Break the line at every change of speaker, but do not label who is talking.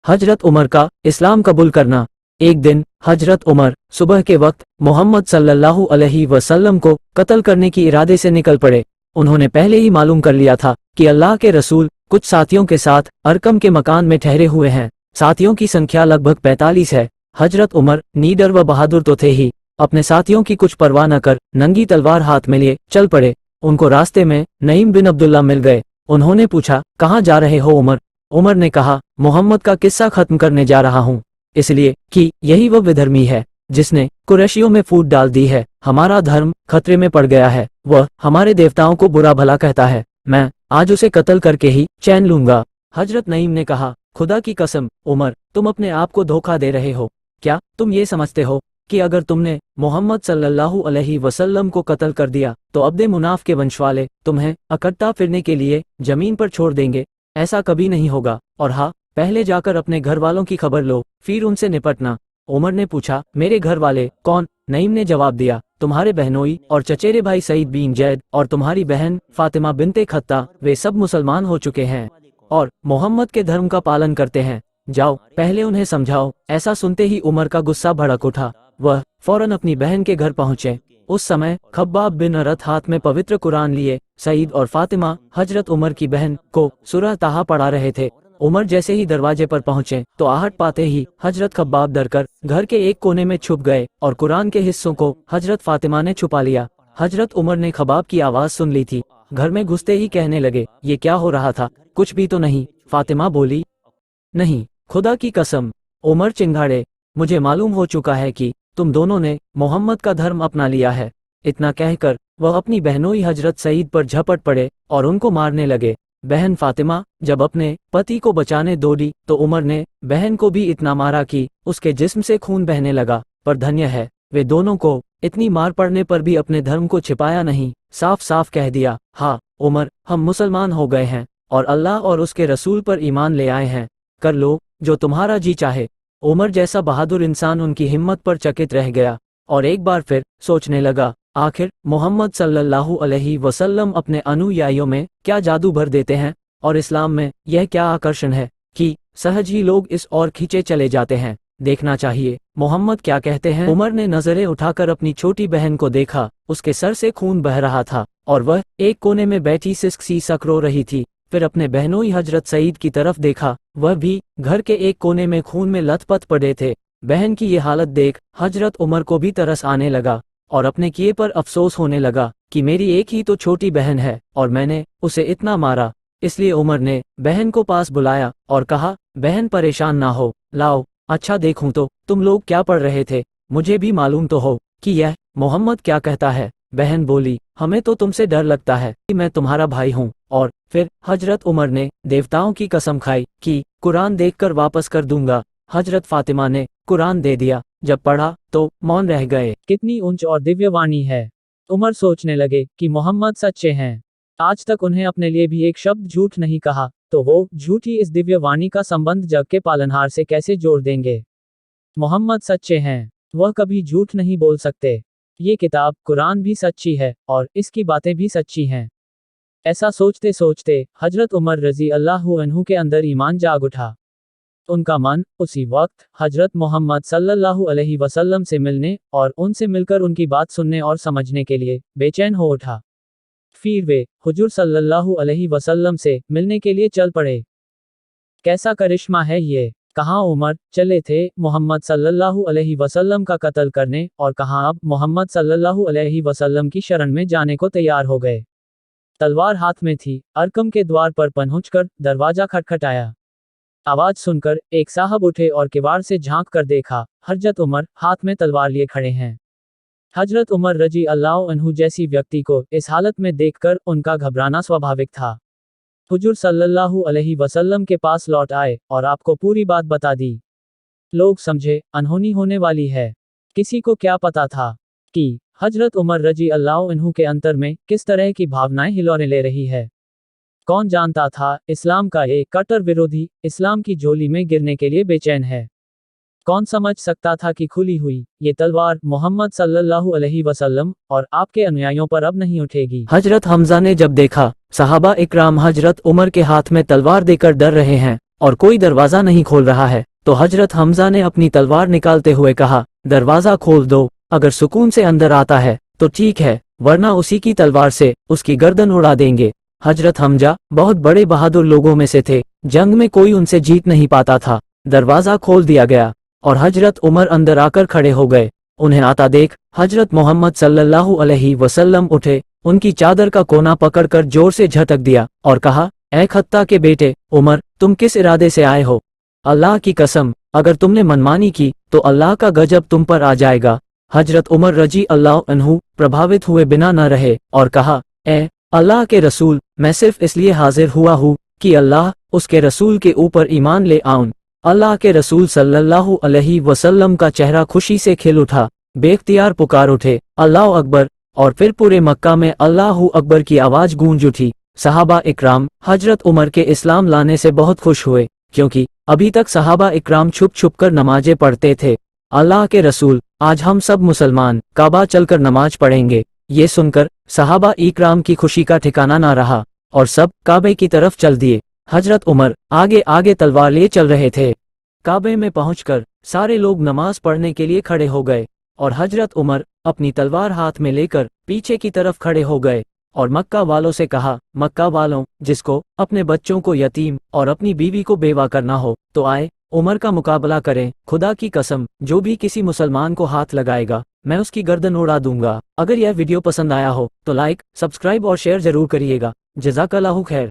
हजरत उमर का इस्लाम कबूल करना। एक दिन हजरत उमर सुबह के वक्त मोहम्मद सल्लल्लाहु अलैहि वसल्लम को कत्ल करने की इरादे से निकल पड़े। उन्होंने पहले ही मालूम कर लिया था कि अल्लाह के रसूल कुछ साथियों के साथ अरकम के मकान में ठहरे हुए हैं। साथियों की संख्या लगभग 45 है। हजरत उमर नीडर व बहादुर तो थे ही, अपने साथियों की कुछ परवाह न कर नंगी तलवार हाथ में लिए चल पड़े। उनको रास्ते में नईम बिन अब्दुल्ला मिल गए। उन्होंने पूछा, कहाँ जा रहे हो उमर? उमर ने कहा, मोहम्मद का किस्सा खत्म करने जा रहा हूँ, इसलिए कि यही वह विधर्मी है जिसने कुरैशियों में फूट डाल दी है। हमारा धर्म खतरे में पड़ गया है। वह हमारे देवताओं को बुरा भला कहता है। मैं आज उसे कत्ल करके ही चैन लूंगा। हजरत नईम ने कहा, खुदा की कसम उमर, तुम अपने आप को धोखा दे रहे हो। क्या तुम ये समझते हो कि अगर तुमने मोहम्मद सल्लल्लाहु अलैहि वसल्लम को कत्ल कर दिया तो अब्दे मुनाफ के वंश वाले तुम्हें अकट्टा फिरने के लिए जमीन पर छोड़ देंगे? ऐसा कभी नहीं होगा। और हाँ, पहले जाकर अपने घर वालों की खबर लो, फिर उनसे निपटना। उमर ने पूछा, मेरे घर वाले कौन? नईम ने जवाब दिया, तुम्हारे बहनोई और चचेरे भाई सईद बिन जैद और तुम्हारी बहन फातिमा बिनते खत्ता, वे सब मुसलमान हो चुके हैं और मोहम्मद के धर्म का पालन करते हैं। जाओ, पहले उन्हें समझाओ। ऐसा सुनते ही उमर का गुस्सा भड़क उठा। वह फौरन अपनी बहन के घर पहुंचे। उस समय खब्बाब बिन अरत हाथ में पवित्र कुरान लिए सईद और फातिमा हजरत उमर की बहन को सूरह ताहा पढ़ा रहे थे। उमर जैसे ही दरवाजे पर पहुंचे तो आहट पाते ही हजरत खब्बाब डरकर घर के एक कोने में छुप गए और कुरान के हिस्सों को हजरत फातिमा ने छुपा लिया। हजरत उमर ने खब्बाब की आवाज सुन ली थी। घर में घुसते ही कहने लगे, ये क्या हो रहा था? कुछ भी तो नहीं। फातिमा बोली, नहीं, खुदा की कसम। उमर चिंगाड़े, मुझे मालूम हो चुका है कि तुम दोनों ने मोहम्मद का धर्म अपना लिया है। इतना कहकर वह अपनी बहनोई हजरत सईद पर झपट पड़े और उनको मारने लगे। बहन फातिमा जब अपने पति को बचाने दौड़ी तो उमर ने बहन को भी इतना मारा कि उसके जिस्म से खून बहने लगा। पर धन्य है, वे दोनों को इतनी मार पड़ने पर भी अपने धर्म को छिपाया नहीं, साफ साफ कह दिया, हाँ उमर, हम मुसलमान हो गए हैं और अल्लाह और उसके रसूल पर ईमान ले आए हैं। कर लो जो तुम्हारा जी चाहे। उमर जैसा बहादुर इंसान उनकी हिम्मत पर चकित रह गया और एक बार फिर सोचने लगा, आखिर मोहम्मद सल्लल्लाहु अलैहि वसल्लम अपने अनुयायियों में क्या जादू भर देते हैं और इस्लाम में यह क्या आकर्षण है कि सहज ही लोग इस ओर खींचे चले जाते हैं। देखना चाहिए मोहम्मद क्या कहते हैं। उमर ने नजरें उठाकर अपनी छोटी बहन को देखा। उसके सर से खून बह रहा था और वह एक कोने में बैठी सिसक सी सक रो रही थी। फिर अपने बहनोई हजरत सईद की तरफ देखा, वह भी घर के एक कोने में खून में लथपथ पड़े थे। बहन की ये हालत देख हजरत उमर को भी तरस आने लगा और अपने किए पर अफसोस होने लगा कि मेरी एक ही तो छोटी बहन है और मैंने उसे इतना मारा। इसलिए उमर ने बहन को पास बुलाया और कहा, बहन परेशान ना हो, लाओ अच्छा देखूं तो तुम लोग क्या पढ़ रहे थे, मुझे भी मालूम तो हो कि यह मोहम्मद क्या कहता है। बहन बोली, हमें तो तुमसे डर लगता है कि मैं तुम्हारा भाई हूँ। और फिर हजरत उमर ने देवताओं की कसम खाई कि कुरान देखकर वापस कर दूंगा। हजरत फातिमा ने कुरान दे दिया। जब पढ़ा तो मौन रह गए। कितनी ऊंच और दिव्य वाणी है। उमर सोचने लगे कि मोहम्मद सच्चे हैं। आज तक उन्हें अपने लिए भी एक शब्द झूठ नहीं कहा, तो वो झूठी इस दिव्य वाणी का संबंध जग के पालनहार से कैसे जोड़ देंगे। मोहम्मद सच्चे हैं, वह कभी झूठ नहीं बोल सकते। ये किताब कुरान भी सच्ची है और इसकी बातें भी सच्ची हैं। ऐसा सोचते सोचते हजरत उमर रजी अल्लाहु अन्हु के अंदर ईमान जाग उठा। उनका मन उसी वक्त हजरत मोहम्मद सल्लल्लाहु अलैहि वसल्लम से मिलने और उनसे मिलकर उनकी बात सुनने और समझने के लिए बेचैन हो उठा। फिर वे हुजूर सल्लल्लाहु अलैहि वसल्लम से मिलने के लिए चल पड़े। कैसा करिश्मा है ये। कहाँ उमर चले थे मोहम्मद सल्लल्लाहु अलैहि वसल्लम का कत्ल करने और कहाँ अब मोहम्मद सल्लल्लाहु अलैहि वसल्लम की शरण में जाने को तैयार हो गए। तलवार हाथ में थी। अरकम के द्वार पर पहुंचकर दरवाजा खटखटाया। आवाज सुनकर एक साहब उठे और किवाड़ से झांक कर देखा, हजरत उमर हाथ में तलवार लिए खड़े हैं। हजरत उमर रजी अल्लाह अन्हु जैसी व्यक्ति को इस हालत में देखकर उनका घबराना स्वाभाविक था। हुजूर सल्लल्लाहु अलैहि वसल्लम के पास लौट आए और आपको पूरी बात बता दी। लोग समझे अनहोनी होने वाली है। किसी को क्या पता था कि हजरत उमर रजी अल्लाह अन्हु के अंतर में किस तरह की भावनाएं हिलोरे ले रही है। कौन जानता था इस्लाम का एक कट्टर विरोधी इस्लाम की झोली में गिरने के लिए बेचैन है। कौन समझ सकता था कि खुली हुई ये तलवार मोहम्मद सल्लल्लाहु अलैहि वसल्लम और आपके अनुयायियों पर अब नहीं उठेगी। हजरत हमजा ने जब देखा सहाबा इकराम हजरत उमर के हाथ में तलवार देकर डर रहे हैं और कोई दरवाज़ा नहीं खोल रहा है, तो हजरत हमजा ने अपनी तलवार निकालते हुए कहा, दरवाज़ा खोल दो, अगर सुकून से अंदर आता है तो ठीक है, वरना उसी की तलवार से उसकी गर्दन उड़ा देंगे। हजरत हमजा बहुत बड़े बहादुर लोगों में से थे, जंग में कोई उनसे जीत नहीं पाता था। दरवाज़ा खोल दिया गया और हजरत उमर अंदर आकर खड़े हो गए। उन्हें आता देख हजरत मोहम्मद सल्लल्लाहु अलैहि वसल्लम उठे, उनकी चादर का कोना पकड़कर जोर से झटक दिया और कहा, ऐ खत्ता के बेटे उमर, तुम किस इरादे से आए हो? अल्लाह की कसम, अगर तुमने मनमानी की तो अल्लाह का गजब तुम पर आ जाएगा। हजरत उमर रजी अल्लाह अन्हु प्रभावित हुए बिना न रहे और कहा, ए अल्लाह के रसूल, मैं सिर्फ इसलिए हाजिर हुआ हूँ कि अल्लाह उसके रसूल के ऊपर ईमान ले आऊं। अल्लाह के रसूल सल्लल्लाहु अलैहि वसल्लम का चेहरा खुशी से खिल उठा, बेख्तियार पुकार उठे, अल्लाह अकबर, और फिर पूरे मक्का में अल्लाहु अकबर की आवाज गूंज उठी। सहाबा इकराम हजरत उमर के इस्लाम लाने से बहुत खुश हुए, क्योंकि अभी तक सहाबा इकराम छुप छुप कर नमाजें पढ़ते थे। अल्लाह के रसूल, आज हम सब मुसलमान काबा चलकर नमाज पढ़ेंगे। ये सुनकर सहाबा इकराम की खुशी का ठिकाना ना रहा और सब काबे की तरफ चल दिए। हजरत उमर आगे आगे तलवार लिए चल रहे थे। काबे में पहुंचकर सारे लोग नमाज पढ़ने के लिए खड़े हो गए और हजरत उमर अपनी तलवार हाथ में लेकर पीछे की तरफ खड़े हो गए और मक्का वालों से कहा, मक्का वालों, जिसको अपने बच्चों को यतीम और अपनी बीवी को बेवा करना हो तो आए, उमर का मुकाबला करें। खुदा की कसम, जो भी किसी मुसलमान को हाथ लगाएगा मैं उसकी गर्दन उड़ा दूंगा। अगर यह वीडियो पसंद आया हो तो लाइक, सब्सक्राइब और शेयर जरूर करिएगा। जज़ाकल्लाहु खैर।